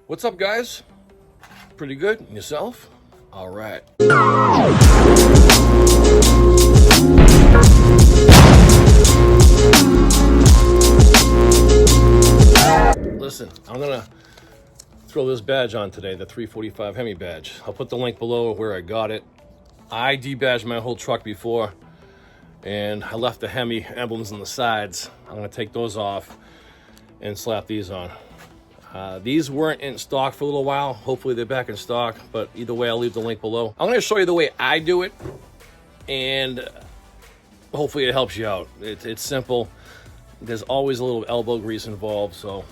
What's up, guys? Pretty good. And yourself? All right. Listen, I'm gonna throw this badge on today, the 345 Hemi badge. I'll put the link below where I got it. I debadged my whole truck before, and I left the Hemi emblems on the sides. I'm gonna take those off and slap these on. These weren't in stock for a little while. Hopefully they're back in stock, but either way, I'll leave the link below. I'm gonna show you the way I do it, and hopefully it helps you out. It's simple. There's always a little elbow grease involved, so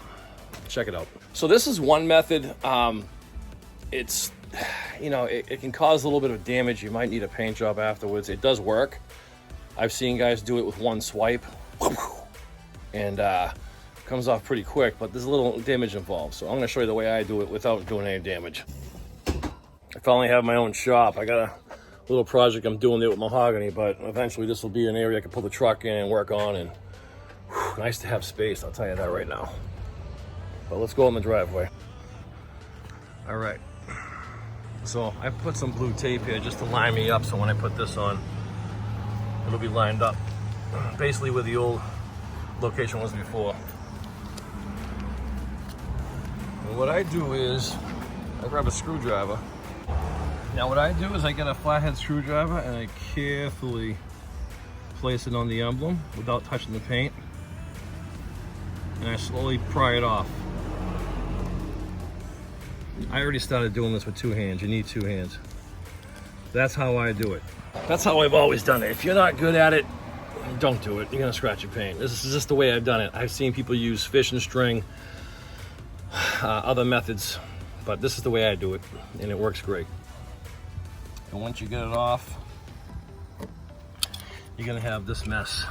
check it out. So this is one method. It's, you know, it can cause a little bit of damage. You might need a paint job afterwards. It does work. I've seen guys do it with one swipe, and comes off pretty quick, but there's a little damage involved. So I'm gonna show you the way I do it without doing any damage. I finally have my own shop. I got a little project I'm doing there with mahogany, but eventually this will be an area I can pull the truck in and work on, and nice to have space, I'll tell you that right now. But let's go in the driveway. All right, so I put some blue tape here just to line me up, so when I put this on, it'll be lined up basically where the old location was before. And what I do is I grab a screwdriver. Now what I do is I get a flathead screwdriver and I carefully place it on the emblem without touching the paint, and I slowly pry it off. I already started doing this with two hands. You need two hands. That's how I do it. That's how I've always done it. If you're not good at it, don't do it. You're gonna scratch your paint. This is just the way I've done it. I've seen people use fishing string, other methods, but this is the way I do it, and it works great. And once you get it off, you're gonna have this mess.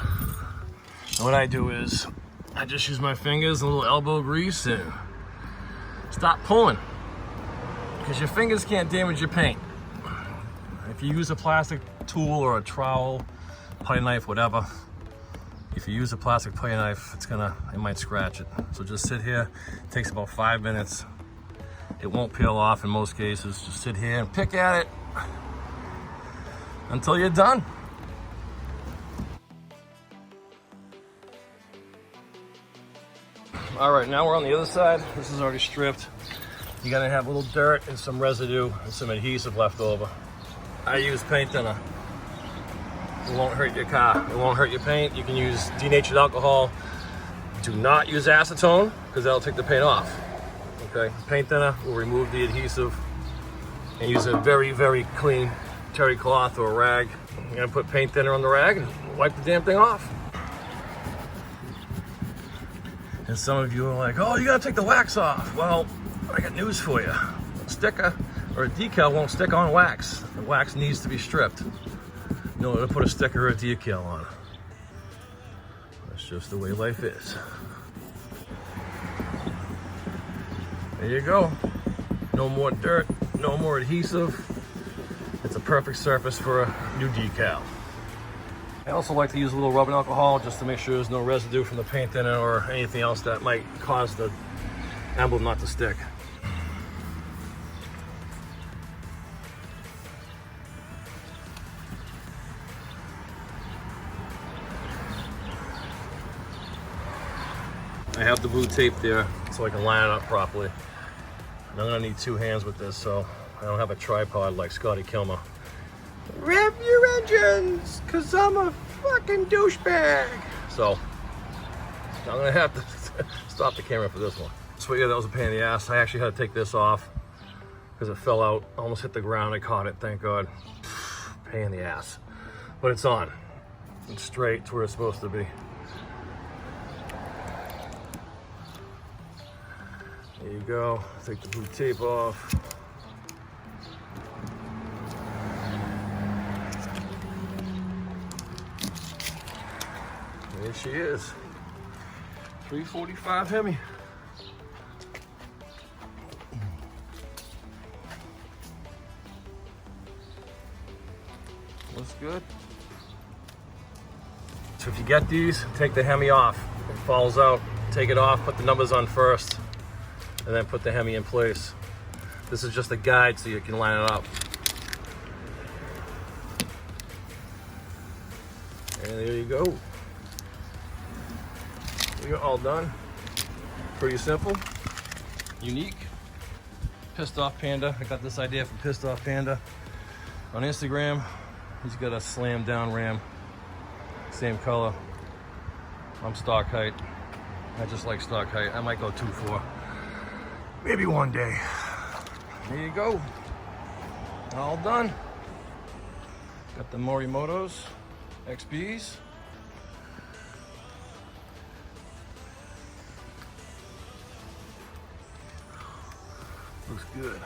And what I do is I just use my fingers, a little elbow grease, and stop pulling, because your fingers can't damage your paint. If you use a plastic tool or a trowel, putty knife, whatever, if you use a plastic putty knife, it might scratch it. So just sit here. It takes about 5 minutes. It won't peel off in most cases. Just sit here and pick at it until you're done. All right, now we're on the other side. This is already stripped. You're gonna have a little dirt and some residue and some adhesive left over. I use paint thinner. It won't hurt your car. It won't hurt your paint. You can use denatured alcohol. Do not use acetone, because that'll take the paint off. Okay, paint thinner will remove the adhesive, and use a very, very clean terry cloth or a rag. You're gonna put paint thinner on the rag and wipe the damn thing off. And some of you are like, oh, you gotta take the wax off. Well, I got news for you. A sticker or a decal won't stick on wax. The wax needs to be stripped in order to put a sticker or a decal on. That's just the way life is. There you go. No more dirt, no more adhesive. It's a perfect surface for a new decal. I also like to use a little rubbing alcohol just to make sure there's no residue from the paint thinner or anything else that might cause the emblem not to stick. I have the blue tape there so I can line it up properly. And I'm gonna need two hands with this, so I don't have a tripod like Scotty Kilmer. Rev your engines, cause I'm a fucking douchebag. So I'm gonna have to stop the camera for this one. So yeah, that was a pain in the ass. I actually had to take this off because it fell out, almost hit the ground. I caught it, thank God. Pain in the ass. But it's on. It's straight to where it's supposed to be. There you go. Take the blue tape off. There she is. 345 Hemi. Looks good. So if you get these, take the Hemi off. It falls out, take it off, put the numbers on first. and then put the Hemi in place. This is just a guide so you can line it up. And there you go. You're all done. Pretty simple, unique. Pissed Off Panda. I got this idea from Pissed Off Panda on Instagram. He's got a slam down ram, same color. I'm stock height. I just like stock height. I might go 2.4, maybe one day. There you go. All done. Got the Morimoto's XBs. Looks good.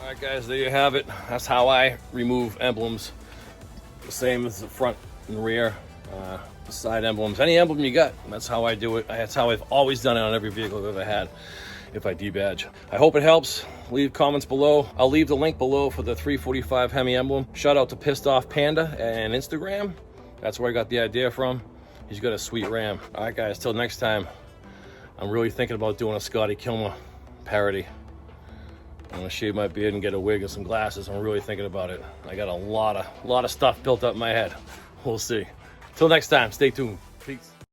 All right, guys, there you have it. That's how I remove emblems. The same as the front and rear, the side emblems. Any emblem you got, that's how I do it. That's how I've always done it on every vehicle I've ever had if I debadge. I hope it helps. Leave comments below. I'll leave the link below for the 345 Hemi emblem. Shout out to Pissed Off Panda and Instagram. That's where I got the idea from. He's got a sweet ram. All right, guys, till next time. I'm really thinking about doing a Scotty Kilmer parody. I'm gonna shave my beard and get a wig and some glasses. I'm really thinking about it. I got a lot of stuff built up in my head. We'll see. Till next time, stay tuned. Peace.